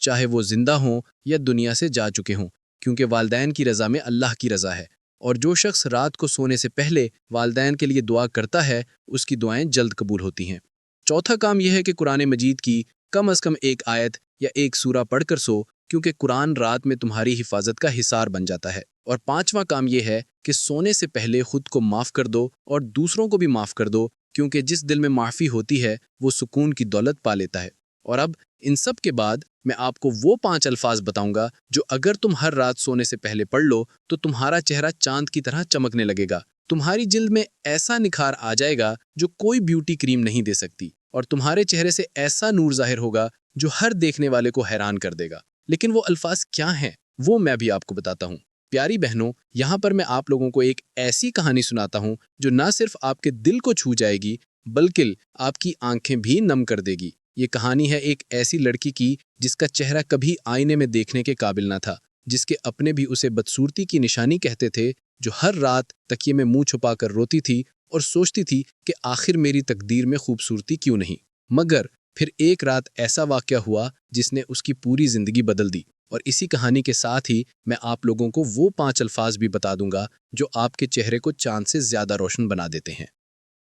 چاہے وہ زندہ ہوں یا دنیا سے جا چکے ہوں، کیونکہ والدین کی رضا میں اللہ کی رضا ہے، اور جو شخص رات کو سونے سے پہلے والدین کے لیے دعا کرتا ہے اس کی دعائیں جلد قبول ہوتی ہیں۔ چوتھا کام یہ ہے کہ قرآن مجید کی کم از کم ایک آیت یا ایک سورہ پڑھ کر سو، کیونکہ قرآن رات میں تمہاری حفاظت کا حصار بن جاتا ہے۔ اور پانچواں کام یہ ہے کہ سونے سے پہلے خود کو معاف کر دو اور دوسروں کو بھی معاف کر دو، کیونکہ جس دل میں معافی ہوتی ہے وہ سکون کی دولت پا لیتا ہے۔ اور اب ان سب کے بعد میں آپ کو وہ 5 الفاظ بتاؤں گا جو اگر تم ہر رات سونے سے پہلے پڑھ لو تو تمہارا چہرہ چاند کی طرح چمکنے لگے گا، تمہاری جلد میں ایسا نکھار آ جائے گا جو کوئی بیوٹی کریم نہیں دے سکتی، اور تمہارے چہرے سے ایسا نور ظاہر ہوگا جو ہر دیکھنے والے کو حیران کر دے گا۔ لیکن وہ الفاظ کیا ہیں وہ میں بھی آپ کو بتاتا ہوں۔ پیاری بہنوں، یہاں پر میں آپ لوگوں کو ایک ایسی کہانی سناتا ہوں جو نہ صرف آپ کے دل کو چھو جائے گی بلکہ آپ کی آنکھیں بھی نم کر دے گی۔ یہ کہانی ہے ایک ایسی لڑکی کی جس کا چہرہ کبھی آئینے میں دیکھنے کے قابل نہ تھا، جس کے اپنے بھی اسے بدصورتی کی نشانی کہتے تھے، جو ہر رات تکیے میں منہ چھپا کر روتی تھی اور سوچتی تھی کہ آخر میری تقدیر میں خوبصورتی کیوں نہیں۔ مگر پھر ایک رات ایسا واقعہ ہوا جس نے اس کی پوری زندگی بدل دی، اور اسی کہانی کے ساتھ ہی میں آپ لوگوں کو وہ 5 الفاظ بھی بتا دوں گا جو آپ کے چہرے کو چاند سے زیادہ روشن بنا دیتے ہیں۔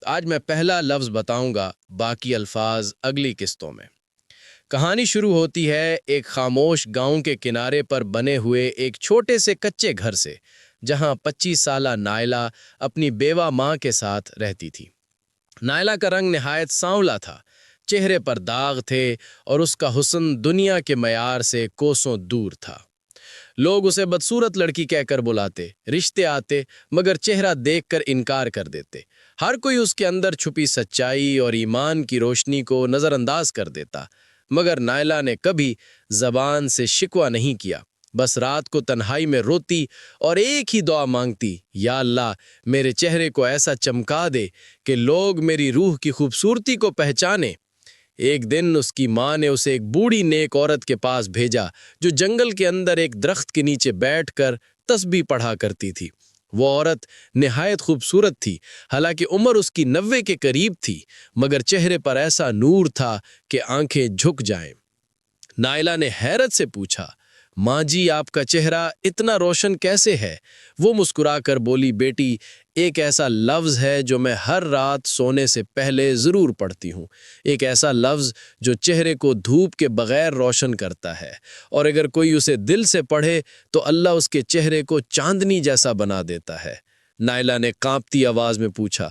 آج میں پہلا لفظ بتاؤں گا، باقی الفاظ اگلی قسطوں میں۔ کہانی شروع ہوتی ہے ایک خاموش گاؤں کے کنارے پر بنے ہوئے ایک چھوٹے سے کچے گھر سے، جہاں 25 سالہ نائلہ اپنی بیوہ ماں کے ساتھ رہتی تھی۔ نائلہ کا رنگ نہایت سانولا تھا، چہرے پر داغ تھے اور اس کا حسن دنیا کے معیار سے کوسوں دور تھا۔ لوگ اسے بدصورت لڑکی کہہ کر بلاتے، رشتے آتے مگر چہرہ دیکھ کر انکار کر دیتے۔ ہر کوئی اس کے اندر چھپی سچائی اور ایمان کی روشنی کو نظر انداز کر دیتا، مگر نائلہ نے کبھی زبان سے شکوہ نہیں کیا، بس رات کو تنہائی میں روتی اور ایک ہی دعا مانگتی، یا اللہ میرے چہرے کو ایسا چمکا دے کہ لوگ میری روح کی خوبصورتی کو پہچانیں۔ ایک دن اس کی ماں نے اسے ایک بوڑھی نیک عورت کے پاس بھیجا جو جنگل کے اندر ایک درخت کے نیچے بیٹھ کر تسبیح پڑھا کرتی تھی۔ وہ عورت نہایت خوبصورت تھی، حالانکہ عمر اس کی 90 کے قریب تھی، مگر چہرے پر ایسا نور تھا کہ آنکھیں جھک جائیں۔ نائلہ نے حیرت سے پوچھا، ماں جی آپ کا چہرہ اتنا روشن کیسے ہے؟ وہ مسکرا کر بولی، بیٹی ایک ایسا لفظ ہے جو میں ہر رات سونے سے پہلے ضرور پڑھتی ہوں، ایک ایسا لفظ جو چہرے کو دھوپ کے بغیر روشن کرتا ہے، اور اگر کوئی اسے دل سے پڑھے تو اللہ اس کے چہرے کو چاندنی جیسا بنا دیتا ہے۔ نائلہ نے کانپتی آواز میں پوچھا،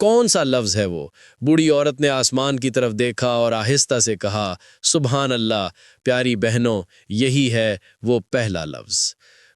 کون سا لفظ ہے وہ؟ بوڑھی عورت نے آسمان کی طرف دیکھا اور آہستہ سے کہا، سبحان اللہ پیاری بہنوں، یہی ہے وہ پہلا لفظ۔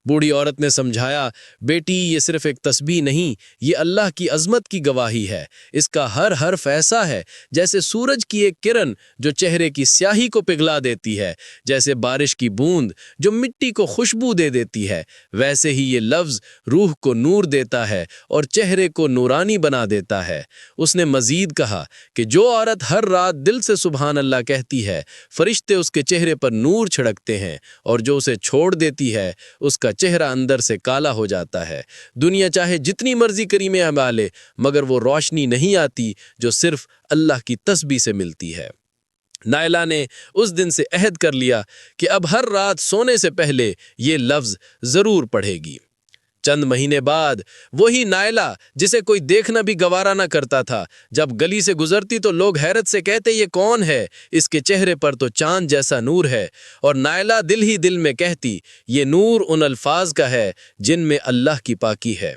بوڑھی عورت نے سمجھایا، بیٹی یہ صرف ایک تسبیح نہیں، یہ اللہ کی عظمت کی گواہی ہے، اس کا ہر حرف ایسا ہے جیسے سورج کی ایک کرن جو چہرے کی سیاہی کو پگھلا دیتی ہے، جیسے بارش کی بوند جو مٹی کو خوشبو دے دیتی ہے، ویسے ہی یہ لفظ روح کو نور دیتا ہے اور چہرے کو نورانی بنا دیتا ہے۔ اس نے مزید کہا کہ جو عورت ہر رات دل سے سبحان اللہ کہتی ہے، فرشتے اس کے چہرے پر نور چھڑکتے ہیں، اور جو اسے چھوڑ دیتی ہے اس کا چہرہ اندر سے کالا ہو جاتا ہے۔ دنیا چاہے جتنی مرضی کریمیں اعمالے مگر وہ روشنی نہیں آتی جو صرف اللہ کی تسبیح سے ملتی ہے۔ نائلہ نے اس دن سے عہد کر لیا کہ اب ہر رات سونے سے پہلے یہ لفظ ضرور پڑھے گی۔ چند مہینے بعد وہی نائلہ جسے کوئی دیکھنا بھی گوارا نہ کرتا تھا، جب گلی سے گزرتی تو لوگ حیرت سے کہتے، یہ کون ہے؟ اس کے چہرے پر تو چاند جیسا نور ہے، اور نائلہ دل ہی دل میں کہتی، یہ نور ان الفاظ کا ہے جن میں اللہ کی پاکی ہے۔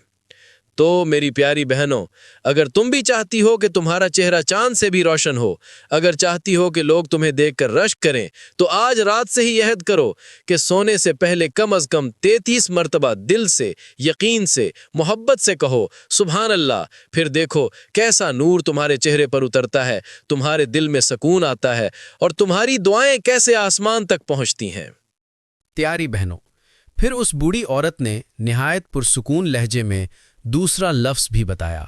تو میری پیاری بہنوں، اگر تم بھی چاہتی ہو کہ تمہارا چہرہ چاند سے بھی روشن ہو، اگر چاہتی ہو کہ لوگ تمہیں دیکھ کر رشک کریں، تو آج رات سے ہی عہد کرو کہ سونے سے پہلے کم از کم 33 مرتبہ دل سے، یقین سے، محبت سے کہو، سبحان اللہ۔ پھر دیکھو کیسا نور تمہارے چہرے پر اترتا ہے، تمہارے دل میں سکون آتا ہے، اور تمہاری دعائیں کیسے آسمان تک پہنچتی ہیں۔ پیاری بہنوں، پھر اس بوڑھی عورت نے نہایت پرسکون لہجے میں دوسرا لفظ بھی بتایا۔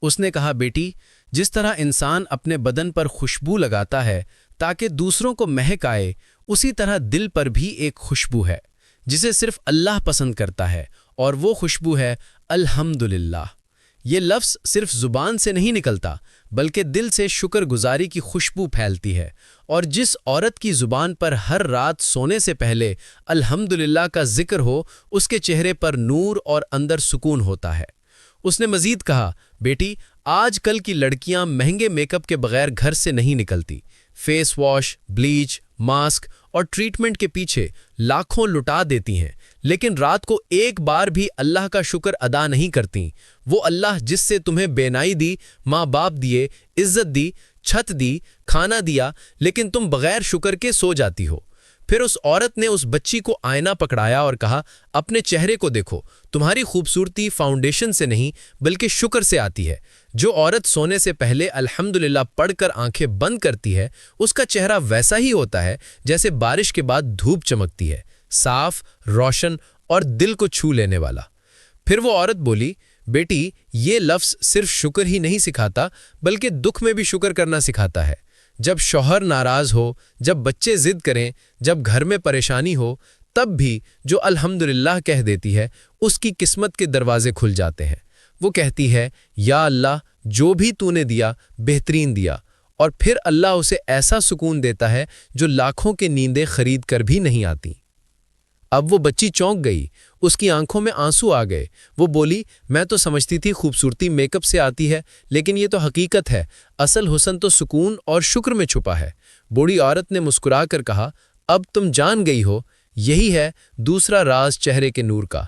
اس نے کہا، بیٹی جس طرح انسان اپنے بدن پر خوشبو لگاتا ہے تاکہ دوسروں کو مہک آئے، اسی طرح دل پر بھی ایک خوشبو ہے جسے صرف اللہ پسند کرتا ہے، اور وہ خوشبو ہے الحمدللہ۔ یہ لفظ صرف زبان سے نہیں نکلتا بلکہ دل سے شکر گزاری کی خوشبو پھیلتی ہے، اور جس عورت کی زبان پر ہر رات سونے سے پہلے الحمدللہ کا ذکر ہو، اس کے چہرے پر نور اور اندر سکون ہوتا ہے۔ اس نے مزید کہا، بیٹی، آج کل کی لڑکیاں مہنگے میک اپ کے بغیر گھر سے نہیں نکلتی، فیس واش، بلیچ، ماسک اور ٹریٹمنٹ کے پیچھے لاکھوں لٹا دیتی ہیں، لیکن رات کو ایک بار بھی اللہ کا شکر ادا نہیں کرتی۔ وہ اللہ جس سے تمہیں بینائی دی، ماں باپ دیے، عزت دی، چھت دی، کھانا دیا، لیکن تم بغیر شکر کے سو جاتی ہو۔ پھر اس عورت نے اس بچی کو آئینہ پکڑایا اور کہا، اپنے چہرے کو دیکھو، تمہاری خوبصورتی فاؤنڈیشن سے نہیں بلکہ شکر سے آتی ہے۔ جو عورت سونے سے پہلے الحمدللہ پڑھ کر آنکھیں بند کرتی ہے، اس کا چہرہ ویسا ہی ہوتا ہے جیسے بارش کے بعد دھوپ چمکتی ہے، صاف، روشن اور دل کو چھو لینے والا۔ پھر وہ عورت بولی، بیٹی، یہ لفظ صرف شکر ہی نہیں سکھاتا بلکہ دکھ میں بھی شکر کرنا سکھاتا ہے۔ جب شوہر ناراض ہو، جب بچے ضد کریں، جب گھر میں پریشانی ہو، تب بھی جو الحمدللہ کہہ دیتی ہے، اس کی قسمت کے دروازے کھل جاتے ہیں۔ وہ کہتی ہے، یا اللہ، جو بھی تو نے دیا بہترین دیا، اور پھر اللہ اسے ایسا سکون دیتا ہے جو لاکھوں کے نیندیں خرید کر بھی نہیں آتی۔ اب وہ بچی چونک گئی، اس کی آنکھوں میں آنسو آ گئے۔ وہ بولی، میں تو سمجھتی تھی خوبصورتی میک اپ سے آتی ہے، لیکن یہ تو حقیقت ہے، اصل حسن تو سکون اور شکر میں چھپا ہے۔ بوڑھی عورت نے مسکرا کر کہا، اب تم جان گئی ہو، یہی ہے دوسرا راز چہرے کے نور کا۔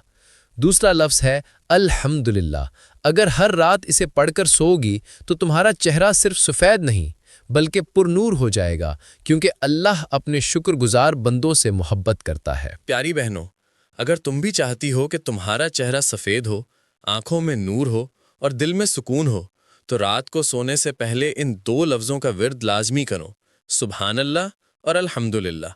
دوسرا لفظ ہے الحمدللہ۔ اگر ہر رات اسے پڑھ کر سوگی تو تمہارا چہرہ صرف سفید نہیں بلکہ پر نور ہو جائے گا، کیونکہ اللہ اپنے شکر گزار بندوں سے محبت کرتا ہے۔ پیاری بہنوں، اگر تم بھی چاہتی ہو کہ تمہارا چہرہ سفید ہو، آنکھوں میں نور ہو اور دل میں سکون ہو، تو رات کو سونے سے پہلے ان 2 لفظوں کا ورد لازمی کرو، سبحان اللہ اور الحمدللہ۔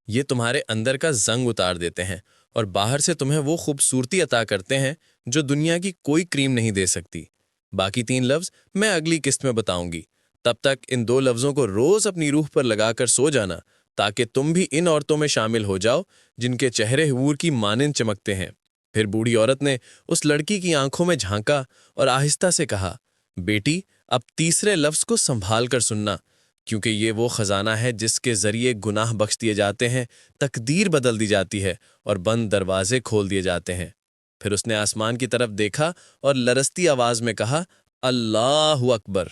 یہ تمہارے اندر کا زنگ اتار دیتے ہیں اور باہر سے تمہیں وہ خوبصورتی عطا کرتے ہیں جو دنیا کی کوئی کریم نہیں دے سکتی۔ باقی 3 لفظ میں اگلی قسط میں بتاؤں گی۔ تب تک ان 2 لفظوں کو روز اپنی روح پر لگا کر سو جانا، تاکہ تم بھی ان عورتوں میں شامل ہو جاؤ جن کے چہرے حور کی مانند چمکتے ہیں۔ پھر بوڑھی عورت نے اس لڑکی کی آنکھوں میں جھانکا اور آہستہ سے کہا، بیٹی، اب تیسرے لفظ کو سنبھال کر سننا، کیونکہ یہ وہ خزانہ ہے جس کے ذریعے گناہ بخش دیے جاتے ہیں، تقدیر بدل دی جاتی ہے اور بند دروازے کھول دیے جاتے ہیں۔ پھر اس نے آسمان کی طرف دیکھا اور لرزتی آواز میں کہا، اللہ اکبر۔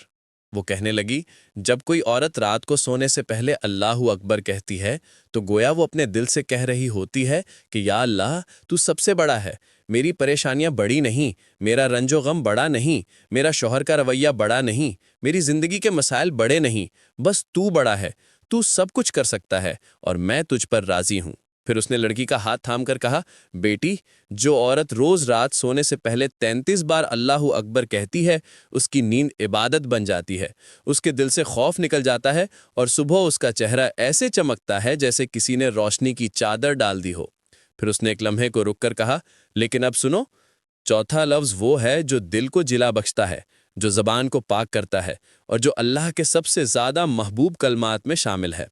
وہ کہنے لگی، جب کوئی عورت رات کو سونے سے پہلے اللہ اکبر کہتی ہے تو گویا وہ اپنے دل سے کہہ رہی ہوتی ہے کہ یا اللہ، تو سب سے بڑا ہے، میری پریشانیاں بڑی نہیں، میرا رنج و غم بڑا نہیں، میرا شوہر کا رویہ بڑا نہیں، میری زندگی کے مسائل بڑے نہیں، بس تو بڑا ہے، تو سب کچھ کر سکتا ہے اور میں تجھ پر راضی ہوں۔ پھر اس نے لڑکی کا ہاتھ تھام کر کہا، بیٹی، جو عورت روز رات سونے سے پہلے 33 بار اللہ اکبر کہتی ہے، اس کی نیند عبادت بن جاتی ہے، اس کے دل سے خوف نکل جاتا ہے اور صبح اس کا چہرہ ایسے چمکتا ہے جیسے کسی نے روشنی کی چادر ڈال دی ہو۔ پھر اس نے ایک لمحے کو رک کر کہا، لیکن اب سنو، چوتھا لفظ وہ ہے جو دل کو جلا بخشتا ہے، جو زبان کو پاک کرتا ہے اور جو اللہ کے سب سے زیادہ محبوب کلمات میں شامل ہے۔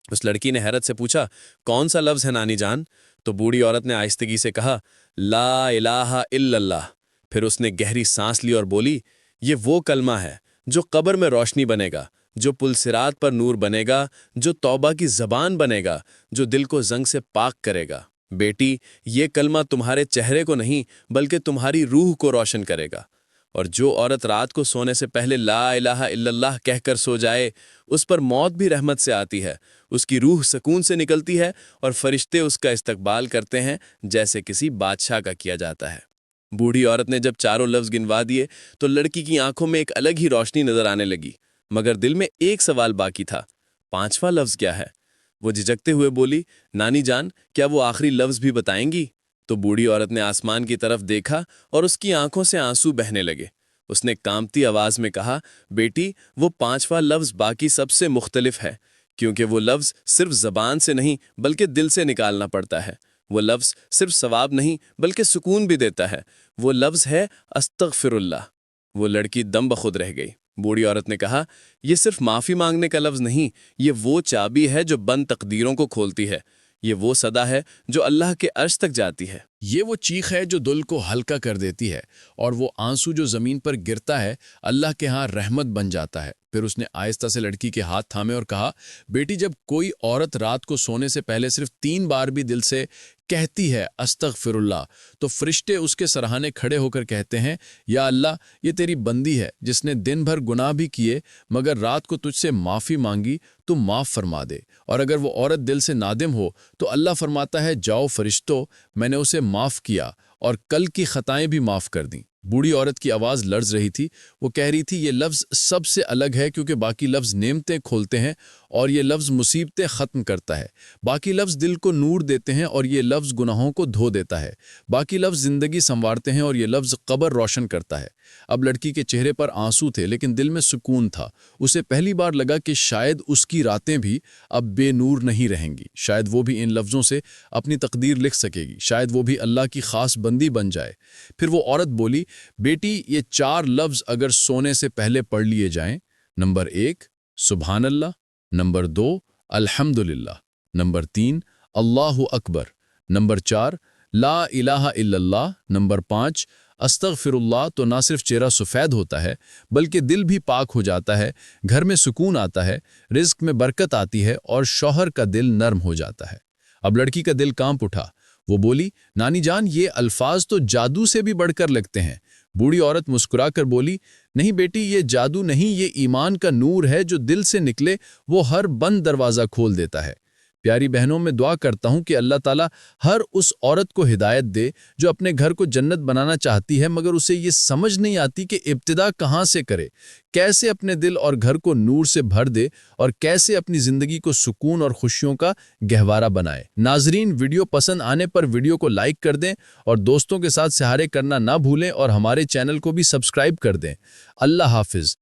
اس لڑکی نے حیرت سے پوچھا، کون سا لفظ ہے نانی جان؟ تو بوڑھی عورت نے آہستگی سے کہا، لا الہ الا اللہ۔ پھر اس نے گہری سانس لی اور بولی، یہ وہ کلمہ ہے جو قبر میں روشنی بنے گا، جو پل صراط پر نور بنے گا، جو توبہ کی زبان بنے گا، جو دل کو زنگ سے پاک کرے گا۔ بیٹی، یہ کلمہ تمہارے چہرے کو نہیں بلکہ تمہاری روح کو روشن کرے گا، اور جو عورت رات کو سونے سے پہلے لا الہ الا اللہ کہہ کر سو جائے، اس پر موت بھی رحمت سے آتی ہے، اس کی روح سکون سے نکلتی ہے اور فرشتے اس کا استقبال کرتے ہیں جیسے کسی بادشاہ کا کیا جاتا ہے۔ بوڑھی عورت نے جب 4 لفظ گنوا دیے تو لڑکی کی آنکھوں میں ایک الگ ہی روشنی نظر آنے لگی، مگر دل میں ایک سوال باقی تھا، 5واں لفظ کیا ہے؟ وہ جھجکتے ہوئے بولی، نانی جان، کیا وہ آخری لفظ بھی بتائیں گی؟ تو بوڑھی عورت نے آسمان کی طرف دیکھا اور اس کی آنکھوں سے آنسو بہنے لگے۔ اس نے کانپتی آواز میں کہا، بیٹی، وہ 5واں لفظ باقی سب سے مختلف ہے، کیونکہ وہ لفظ صرف زبان سے نہیں بلکہ دل سے نکالنا پڑتا ہے۔ وہ لفظ صرف ثواب نہیں بلکہ سکون بھی دیتا ہے۔ وہ لفظ ہے استغفر اللہ۔ وہ لڑکی دم بخود رہ گئی۔ بوڑھی عورت نے کہا، یہ صرف معافی مانگنے کا لفظ نہیں، یہ وہ چابی ہے جو بند تقدیروں کو کھولتی ہے، یہ وہ صدا ہے جو اللہ کے عرش تک جاتی ہے۔ یہ وہ چیخ ہے جو دل کو ہلکا کر دیتی ہے، اور وہ آنسو جو زمین پر گرتا ہے اللہ کے ہاں رحمت بن جاتا ہے۔ پھر اس نے آہستہ سے لڑکی کے ہاتھ تھامے اور کہا، بیٹی جب کوئی عورت رات کو سونے سے پہلے صرف 3 بار بھی دل سے کہتی ہے استغفر اللہ، تو فرشتے اس کے سرہانے کھڑے ہو کر کہتے ہیں، یا اللہ، یہ تیری بندی ہے جس نے دن بھر گناہ بھی کیے مگر رات کو تجھ سے معافی مانگی، تو معاف فرما دے۔ اور اگر وہ عورت دل سے نادم ہو تو اللہ فرماتا ہے، جاؤ فرشتوں، میں نے اسے معاف کیا اور کل کی خطائیں بھی معاف کر دیں۔ بوڑھی عورت کی آواز لرز رہی تھی، وہ کہہ رہی تھی، یہ لفظ سب سے الگ ہے کیونکہ باقی لفظ نعمتیں کھولتے ہیں اور یہ لفظ مصیبتیں ختم کرتا ہے، باقی لفظ دل کو نور دیتے ہیں اور یہ لفظ گناہوں کو دھو دیتا ہے، باقی لفظ زندگی سنوارتے ہیں اور یہ لفظ قبر روشن کرتا ہے۔ اب لڑکی کے چہرے پر آنسو تھے لیکن دل میں سکون تھا۔ اسے پہلی بار لگا کہ شاید اس کی راتیں بھی اب بے نور نہیں رہیں گی، شاید وہ بھی ان لفظوں سے اپنی تقدیر لکھ سکے گی، شاید وہ بھی اللہ کی خاص بندی بن جائے۔ پھر وہ عورت بولی، بیٹی یہ 4 لفظ اگر سونے سے پہلے پڑھ لیے جائیں، نمبر 1 سبحان اللہ، نمبر 2 الحمدللہ، نمبر 3 اللہ اکبر، نمبر 4 لا الہ الا اللہ، نمبر 5 استغفر اللہ، تو نہ صرف چہرہ سفید ہوتا ہے بلکہ دل بھی پاک ہو جاتا ہے، گھر میں سکون آتا ہے، رزق میں برکت آتی ہے اور شوہر کا دل نرم ہو جاتا ہے۔ اب لڑکی کا دل کانپ اٹھا، وہ بولی، نانی جان یہ الفاظ تو جادو سے بھی بڑھ کر لگتے ہیں۔ بوڑھی عورت مسکرا کر بولی، نہیں بیٹی، یہ جادو نہیں، یہ ایمان کا نور ہے جو دل سے نکلے وہ ہر بند دروازہ کھول دیتا ہے۔ پیاری بہنوں، میں دعا کرتا ہوں کہ اللہ تعالیٰ ہر اس عورت کو ہدایت دے جو اپنے گھر کو جنت بنانا چاہتی ہے مگر اسے یہ سمجھ نہیں آتی کہ ابتدا کہاں سے کرے، کیسے اپنے دل اور گھر کو نور سے بھر دے اور کیسے اپنی زندگی کو سکون اور خوشیوں کا گہوارہ بنائے۔ ناظرین، ویڈیو پسند آنے پر ویڈیو کو لائک کر دیں اور دوستوں کے ساتھ سہارے کرنا نہ بھولیں اور ہمارے چینل کو بھی سبسکرائب کر دیں۔ اللہ حافظ۔